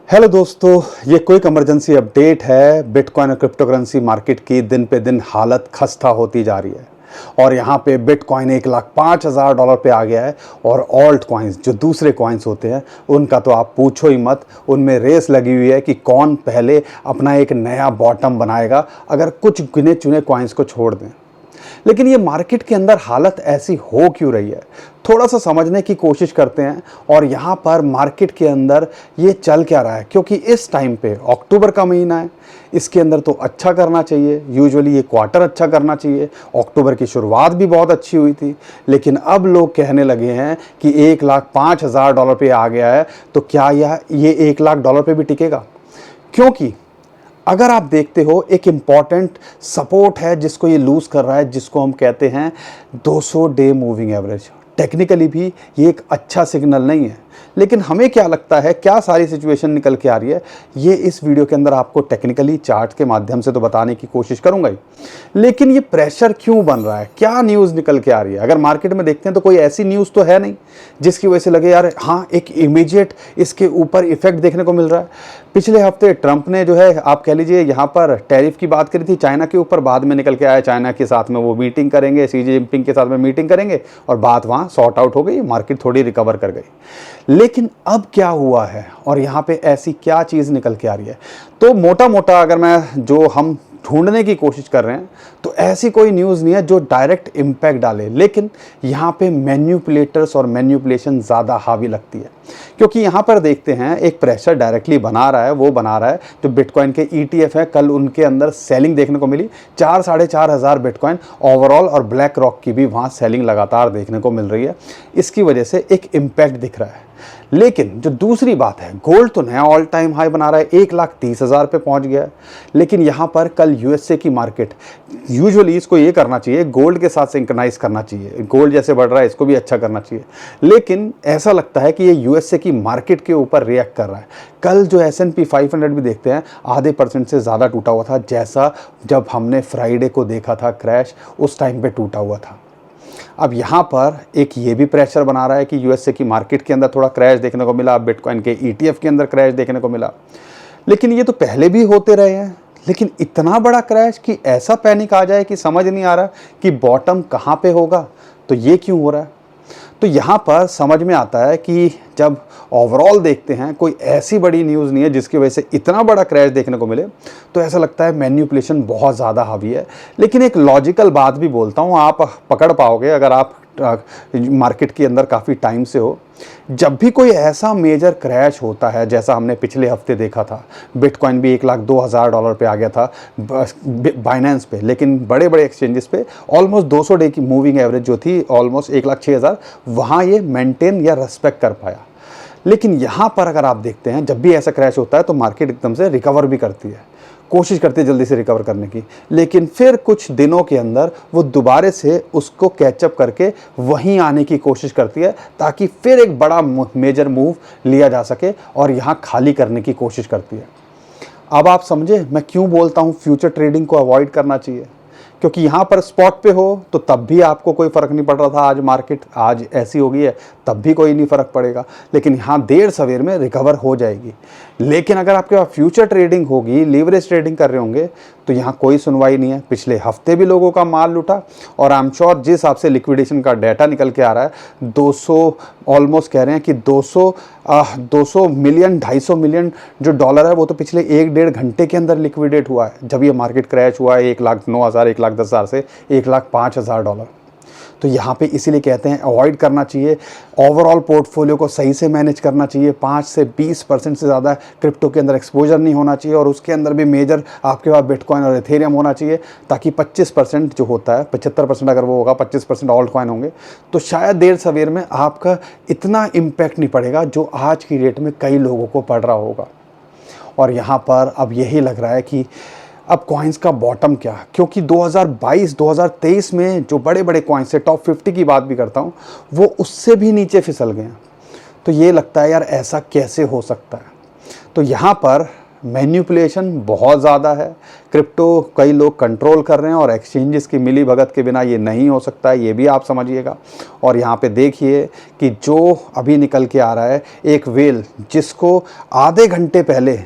Hello दोस्तों, ये quick emergency update है। बिटकॉइन और क्रिप्टो करेंसी मार्केट की दिन पे दिन हालत खस्ता होती जा रही है और यहाँ पे बिटकॉइन 1,05,000 पे आ गया है। और ऑल्ट कॉइन्स जो दूसरे कॉइन्स होते हैं उनका तो आप पूछो ही मत। उनमें रेस लगी हुई है कि कौन पहले अपना एक नया बॉटम बनाएगा, अगर कुछ गिने चुने कॉइन्स को छोड़ दें। लेकिन ये मार्केट के अंदर हालत ऐसी हो क्यों रही है, थोड़ा सा समझने की कोशिश करते हैं। और यहाँ पर मार्केट के अंदर ये चल क्या रहा है, क्योंकि इस टाइम पे अक्टूबर का महीना है, इसके अंदर तो अच्छा करना चाहिए। यूजुअली ये क्वार्टर अच्छा करना चाहिए। अक्टूबर की शुरुआत भी बहुत अच्छी हुई थी, लेकिन अब लोग कहने लगे हैं कि $1,05,000 पे आ गया है, तो क्या ये $1,00,000 पे भी टिकेगा? क्योंकि अगर आप देखते हो, एक इम्पॉर्टेंट सपोर्ट है जिसको ये लूज़ कर रहा है, जिसको हम कहते हैं 200 डे मूविंग एवरेज। टेक्निकली भी ये एक अच्छा सिग्नल नहीं है, लेकिन हमें क्या लगता है, क्या सारी सिचुएशन निकल के आ रही है, ये इस वीडियो के अंदर आपको टेक्निकली चार्ट के माध्यम से तो बताने की कोशिश करूंगा ही। लेकिन ये प्रेशर क्यों बन रहा है, क्या न्यूज़ निकल के आ रही है? अगर मार्केट में देखते हैं तो कोई ऐसी न्यूज़ तो है नहीं जिसकी वजह से लगे यार हाँ एक इमीडिएट इसके ऊपर इफेक्ट देखने को मिल रहा है। पिछले हफ्ते ट्रंप ने जो है, आप कह लीजिए, यहाँ पर टैरिफ की बात करी थी चाइना के ऊपर। बाद में निकल के आया चाइना के साथ में वो मीटिंग करेंगे, शी जिनपिंग के साथ में मीटिंग करेंगे, और बात वहाँ सॉर्ट आउट हो गई, मार्केट थोड़ी रिकवर कर गई। लेकिन अब क्या हुआ है और यहाँ पे ऐसी क्या चीज़ निकल के आ रही है? तो मोटा मोटा अगर मैं जो हम ढूंढने की कोशिश कर रहे हैं, तो ऐसी कोई न्यूज़ नहीं है जो डायरेक्ट इम्पैक्ट डाले। लेकिन यहाँ पे मैन्युपुलेटर्स और मैन्युपुलेशन ज़्यादा हावी लगती है, क्योंकि यहाँ पर देखते हैं एक प्रेशर डायरेक्टली बना रहा है। वो बना रहा है जो बिटकॉइन के ETF है, कल उनके अंदर सेलिंग देखने को मिली 4-4.5 हज़ार बिटकॉइन ओवरऑल, और ब्लैक रॉक की भी वहाँ सेलिंग लगातार देखने को मिल रही है। इसकी वजह से एक इम्पैक्ट दिख रहा है। लेकिन जो दूसरी बात है, गोल्ड तो नया ऑल टाइम हाई बना रहा है, 1,30,000 पे पहुंच गया है। लेकिन यहाँ पर कल USA की मार्केट, यूजुअली इसको ये करना चाहिए, गोल्ड के साथ सिंक्रोनाइज करना चाहिए। गोल्ड जैसे बढ़ रहा है, इसको भी अच्छा करना चाहिए। लेकिन ऐसा लगता है कि ये USA की मार्केट के ऊपर रिएक्ट कर रहा है। कल जो S&P 500 भी देखते हैं, आधे % से ज़्यादा टूटा हुआ था, जैसा जब हमने फ्राइडे को देखा था क्रैश, उस टाइम पे टूटा हुआ था। अब यहाँ पर एक ये भी प्रेशर बना रहा है कि USA की मार्केट के अंदर थोड़ा क्रैश देखने को मिला, बिटकॉइन के ETF के अंदर क्रैश देखने को मिला। लेकिन ये तो पहले भी होते रहे हैं, लेकिन इतना बड़ा क्रैश कि ऐसा पैनिक आ जाए कि समझ नहीं आ रहा कि बॉटम कहाँ पे होगा, तो ये क्यों हो रहा है? तो यहाँ पर समझ में आता है कि जब ओवरऑल देखते हैं, कोई ऐसी बड़ी न्यूज़ नहीं है जिसकी वजह से इतना बड़ा क्रैश देखने को मिले, तो ऐसा लगता है मैन्युपुलेशन बहुत ज़्यादा हावी है। लेकिन एक लॉजिकल बात भी बोलता हूँ, आप पकड़ पाओगे अगर आप मार्केट के अंदर काफ़ी टाइम से हो। जब भी कोई ऐसा मेजर क्रैश होता है, जैसा हमने पिछले हफ्ते देखा था, बिटकॉइन भी $1,02,000 पे आ गया था बाइनेंस पे, लेकिन बड़े बड़े एक्सचेंजेस पे ऑलमोस्ट 200 डे की मूविंग एवरेज जो थी ऑलमोस्ट 1,06,000, वहाँ ये मेंटेन या रेस्पेक्ट कर पाया। लेकिन यहाँ पर अगर आप देखते हैं, जब भी ऐसा क्रैश होता है तो मार्केट एकदम से रिकवर भी करती है, कोशिश करती है जल्दी से रिकवर करने की। लेकिन फिर कुछ दिनों के अंदर वो दोबारा से उसको कैचअप करके वहीं आने की कोशिश करती है, ताकि फिर एक बड़ा मेजर मूव लिया जा सके, और यहाँ खाली करने की कोशिश करती है। अब आप समझे मैं क्यों बोलता हूँ फ्यूचर ट्रेडिंग को अवॉइड करना चाहिए? क्योंकि यहाँ पर स्पॉट पे हो तो तब भी आपको कोई फ़र्क नहीं पड़ रहा था। आज मार्केट आज ऐसी हो गई है, तब भी कोई नहीं फ़र्क पड़ेगा। लेकिन यहाँ देर सवेर में रिकवर हो जाएगी। लेकिन अगर आपके पास फ्यूचर ट्रेडिंग होगी, लीवरेज ट्रेडिंग कर रहे होंगे, तो यहाँ कोई सुनवाई नहीं है। पिछले हफ्ते भी लोगों का माल लूटा, और आई एम श्योर जिस हिसाब से लिक्विडेशन का डाटा निकल के आ रहा है, 200 ऑलमोस्ट कह रहे हैं कि 200 मिलियन, 250 मिलियन जो डॉलर है, वो तो पिछले 1-1.5 घंटे के अंदर लिक्विडेट हुआ है। जब ये मार्केट क्रैश हुआ है 1,09,000, 1,10,000 से $1,05,000। तो यहाँ पे इसीलिए कहते हैं अवॉइड करना चाहिए। ओवरऑल पोर्टफोलियो को सही से मैनेज करना चाहिए। 5 से 20% से ज़्यादा क्रिप्टो के अंदर एक्सपोजर नहीं होना चाहिए, और उसके अंदर भी मेजर आपके पास बिटकॉइन और इथेरियम होना चाहिए, ताकि 25% जो होता है, 75% अगर वो होगा, 25% ऑल्ट कॉइन होंगे, तो शायद देर सवेर में आपका इतना इम्पैक्ट नहीं पड़ेगा जो आज की डेट में कई लोगों को पड़ रहा होगा। और यहाँ पर अब यही लग रहा है कि अब कॉइन्स का बॉटम क्या, क्योंकि 2022-2023 में जो बड़े बड़े कॉइन्स है, टॉप 50 की बात भी करता हूँ, वो उससे भी नीचे फिसल गए हैं। तो ये लगता है यार ऐसा कैसे हो सकता है? तो यहाँ पर मैनिपुलेशन बहुत ज़्यादा है। क्रिप्टो कई लोग कंट्रोल कर रहे हैं और एक्सचेंजेस की मिली भगत के बिना ये नहीं हो सकता है, ये भी आप समझिएगा। और यहाँ पे देखिए कि जो अभी निकल के आ रहा है, एक वेल जिसको आधे घंटे पहले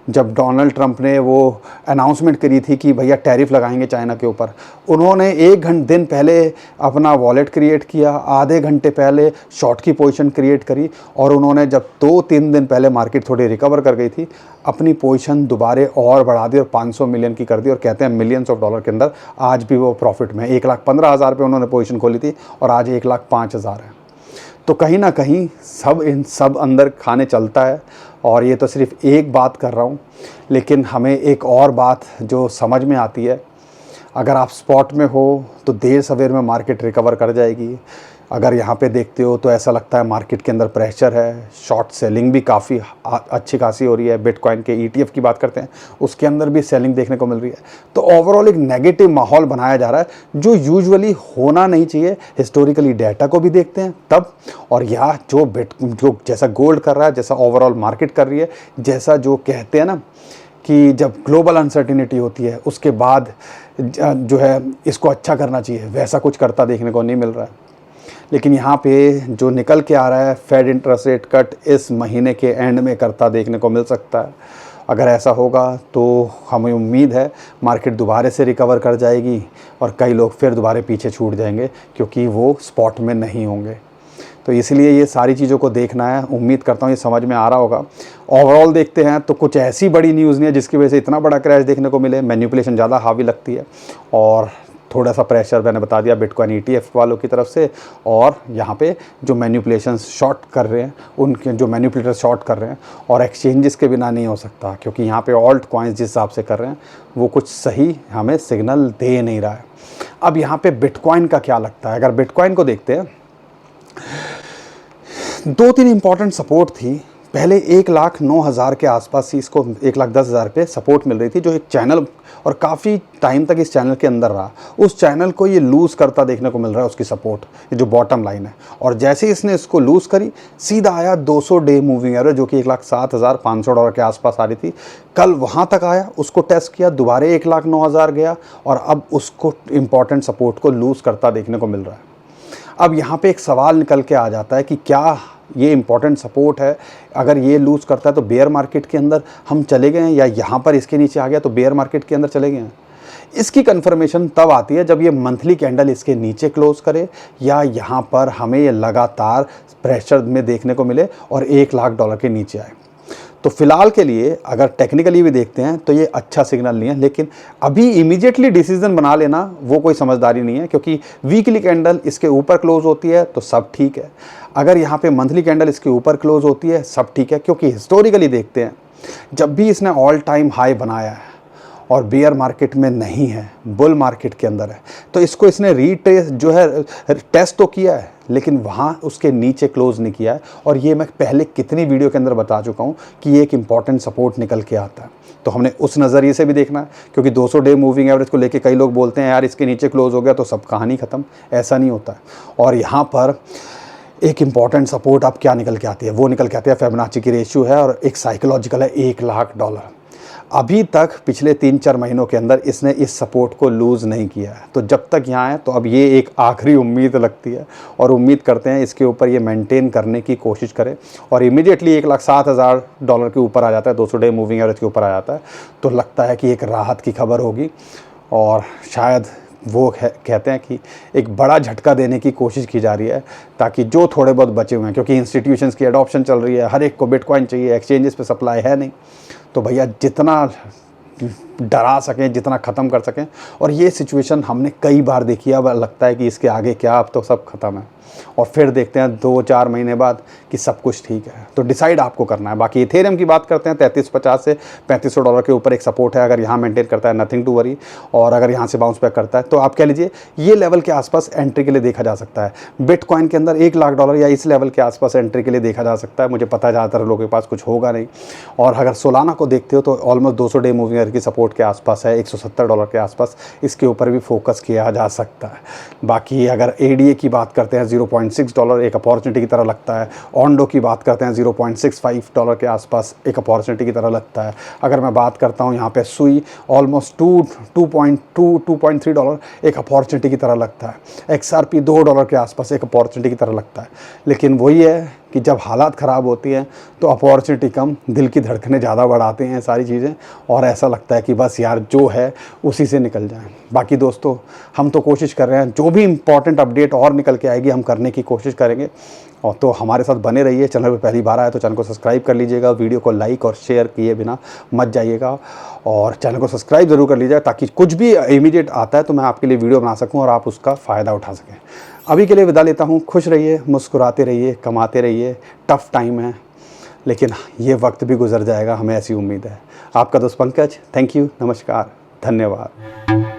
जब डोनाल्ड ट्रंप ने वो अनाउंसमेंट करी थी कि भैया टैरिफ लगाएंगे चाइना के ऊपर, उन्होंने एक दिन पहले अपना वॉलेट क्रिएट किया, आधे घंटे पहले शॉर्ट की पोजीशन क्रिएट करी, और उन्होंने जब 2-3 दिन पहले मार्केट थोड़ी रिकवर कर गई थी, अपनी पोजीशन दोबारे और बढ़ा दी और 500 मिलियन की कर दी, और कहते हैं मिलियंस ऑफ डॉलर के अंदर आज भी वो प्रॉफिट में। 1,15,000 पे उन्होंने पोजीशन खोली थी और आज 1,05,000 है। तो कहीं ना कहीं सब अंदर खाने चलता है। और ये तो सिर्फ एक बात कर रहा हूँ, लेकिन हमें एक और बात जो समझ में आती है, अगर आप स्पॉट में हो तो देर सवेर में मार्केट रिकवर कर जाएगी। अगर यहाँ पे देखते हो तो ऐसा लगता है मार्केट के अंदर प्रेशर है, शॉर्ट सेलिंग भी काफ़ी अच्छी खासी हो रही है। बिटकॉइन के ETF की बात करते हैं, उसके अंदर भी सेलिंग देखने को मिल रही है। तो ओवरऑल एक नेगेटिव माहौल बनाया जा रहा है जो यूजुअली होना नहीं चाहिए। हिस्टोरिकली डाटा को भी देखते हैं तब, और यह जो जैसा गोल्ड कर रहा है, जैसा ओवरऑल मार्केट कर रही है, जैसा जो कहते हैं ना कि जब ग्लोबल अनसर्टिनिटी होती है उसके बाद जो है इसको अच्छा करना चाहिए, वैसा कुछ करता देखने को नहीं मिल रहा है। लेकिन यहाँ पे जो निकल के आ रहा है, फेड इंटरेस्ट रेट कट इस महीने के एंड में करता देखने को मिल सकता है। अगर ऐसा होगा तो हमें उम्मीद है मार्केट दोबारा से रिकवर कर जाएगी और कई लोग फिर दोबारा पीछे छूट जाएंगे क्योंकि वो स्पॉट में नहीं होंगे। तो इसलिए ये सारी चीज़ों को देखना है। उम्मीद करता हूँ ये समझ में आ रहा होगा। ओवरऑल देखते हैं तो कुछ ऐसी बड़ी न्यूज़ नहीं है जिसकी वजह से इतना बड़ा क्रैश देखने को मिले। मैनिपुलेशन ज़्यादा हावी लगती है और थोड़ा सा प्रेशर मैंने बता दिया बिटकॉइन ETF वालों की तरफ से, और यहाँ पे जो मैनिपुलेशन शॉर्ट कर रहे हैं, उनके जो मैनिपुलेटर शॉर्ट कर रहे हैं, और एक्सचेंजेस के बिना नहीं हो सकता क्योंकि यहाँ पे ऑल्ट कॉइन्स जिस हिसाब से कर रहे हैं वो कुछ सही हमें सिग्नल दे नहीं रहा है। अब यहाँ पे बिटकॉइन का क्या लगता है? अगर बिटकॉइन को देखते हैं, 2-3 इंपॉर्टेंट सपोर्ट थी। पहले 1,09,000 के आसपास ही इसको 1,10,000 पे सपोर्ट मिल रही थी, जो एक चैनल और काफ़ी टाइम तक इस चैनल के अंदर रहा। उस चैनल को ये लूज़ करता देखने को मिल रहा है, उसकी सपोर्ट, ये जो बॉटम लाइन है। और जैसे इसने इसको लूज़ करी, सीधा आया 200 डे मूविंग एवरेज जो कि $1,07,500 के आसपास आ रही थी। कल वहाँ तक आया, उसको टेस्ट किया, दोबारा 1,09,000 गया और अब उसको इम्पॉर्टेंट सपोर्ट को लूज़ करता देखने को मिल रहा है। अब यहाँ पे एक सवाल निकल के आ जाता है कि क्या ये इंपॉर्टेंट सपोर्ट है? अगर ये लूज़ करता है तो बेयर मार्केट के अंदर हम चले गए हैं, या यहाँ पर इसके नीचे आ गया तो बेयर मार्केट के अंदर चले गए हैं? इसकी कंफर्मेशन तब आती है जब ये मंथली कैंडल इसके नीचे क्लोज करे, या यहाँ पर हमें ये लगातार प्रेशर में देखने को मिले और $1,00,000 के नीचे आए। तो फिलहाल के लिए अगर टेक्निकली भी देखते हैं तो ये अच्छा सिग्नल नहीं है, लेकिन अभी इमीडिएटली डिसीजन बना लेना वो कोई समझदारी नहीं है, क्योंकि वीकली कैंडल इसके ऊपर क्लोज होती है तो सब ठीक है। अगर यहाँ पे मंथली कैंडल इसके ऊपर क्लोज होती है सब ठीक है, क्योंकि हिस्टोरिकली देखते हैं जब भी इसने ऑल टाइम हाई बनाया है और बेयर मार्केट में नहीं है, बुल मार्केट के अंदर है, तो इसको इसने रीट्रेस जो है टेस्ट तो किया है, लेकिन वहाँ उसके नीचे क्लोज नहीं किया है। और ये मैं पहले कितनी वीडियो के अंदर बता चुका हूँ कि ये एक इम्पॉर्टेंट सपोर्ट निकल के आता है। तो हमने उस नज़रिए से भी देखना है, क्योंकि 200 डे मूविंग एवरेज को लेके कई लोग बोलते हैं यार इसके नीचे क्लोज हो गया तो सब कहानी ख़त्म। ऐसा नहीं होता है। और यहाँ पर एक इम्पॉर्टेंट सपोर्ट अब क्या निकल के आती है? वो निकल के आती है फिबोनाची की रेशियो है, और एक साइकोलॉजिकल है $1,00,000। अभी तक पिछले 3-4 महीनों के अंदर इसने इस सपोर्ट को लूज़ नहीं किया है। तो जब तक यहाँ है तो अब ये एक आखिरी उम्मीद लगती है, और उम्मीद करते हैं इसके ऊपर ये मेंटेन करने की कोशिश करे और इमीडिएटली $1,07,000 के ऊपर आ जाता है, 200 डे मूविंग एवरेज के ऊपर आ जाता है, तो लगता है कि एक राहत की खबर होगी। और शायद वो कहते हैं कि एक बड़ा झटका देने की कोशिश की जा रही है, ताकि जो थोड़े बहुत बचे हुए हैं, क्योंकि इंस्टीट्यूशंस की एडॉप्शन चल रही है, हर एक को बिटकॉइन चाहिए, एक्सचेंजेस पे सप्लाई है नहीं, तो भैया जितना डरा सकें, जितना ख़त्म कर सकें। और ये सिचुएशन हमने कई बार देखी है। अब लगता है कि इसके आगे क्या, अब तो सब ख़त्म है, और फिर देखते हैं 2-4 महीने बाद कि सब कुछ ठीक है। तो डिसाइड आपको करना है। बाकी इथेरियम की बात करते हैं, $3350 से $3500 के ऊपर एक सपोर्ट है। अगर यहाँ मेंटेन करता है नथिंग टू वरी, और अगर यहाँ से बाउंस बैक करता है तो आप कह लीजिए ये लेवल के आसपास एंट्री के लिए देखा जा सकता है। बिटकॉइन के अंदर $1,00,000 या इस लेवल के आसपास एंट्री के लिए देखा जा सकता है। मुझे पता है ज़्यादातर लोगों के पास कुछ होगा नहीं। और अगर सोलाना को देखते हो तो ऑलमोस्ट 200 डे मूविंग एवरेज की सपोर्ट सपोर्ट के आसपास है, $170 के आसपास, इसके ऊपर भी फोकस किया जा सकता है। बाकी अगर एडीए की बात करते हैं $0.6 एक अपॉर्चुनिटी की तरह लगता है। ऑन्डो की बात करते हैं $0.65 के आसपास एक अपॉर्चुनिटी की तरह लगता है। अगर मैं बात करता हूँ यहाँ पे सुई ऑलमोस्ट $2.3 एक अपॉर्चुनिटी की तरह लगता है। XRP $2 के आसपास एक अपॉर्चुनिटी की तरह लगता है। लेकिन वही है कि जब हालात ख़राब होती हैं तो अपॉर्चुनिटी कम, दिल की धड़कनें ज़्यादा बढ़ाते हैं सारी चीज़ें, और ऐसा लगता है कि बस यार जो है उसी से निकल जाएं। बाकी दोस्तों हम तो कोशिश कर रहे हैं, जो भी इंपॉर्टेंट अपडेट और निकल के आएगी हम करने की कोशिश करेंगे। और तो हमारे साथ बने रहिए। चैनल पर पहली बार आए तो चैनल को सब्सक्राइब कर लीजिएगा, वीडियो को लाइक और शेयर किए बिना मत जाइएगा, और चैनल को सब्सक्राइब ज़रूर कर लीजिएगा ताकि कुछ भी इमीडिएट आता है तो मैं आपके लिए वीडियो बना सकूं और आप उसका फ़ायदा उठा सकें। अभी के लिए विदा लेता हूं। खुश रहिए, मुस्कुराते रहिए, कमाते रहिए। टफ़ टाइम है लेकिन ये वक्त भी गुजर जाएगा, हमें ऐसी उम्मीद है। आपका दोस्त पंकज, थैंक यू, नमस्कार, धन्यवाद।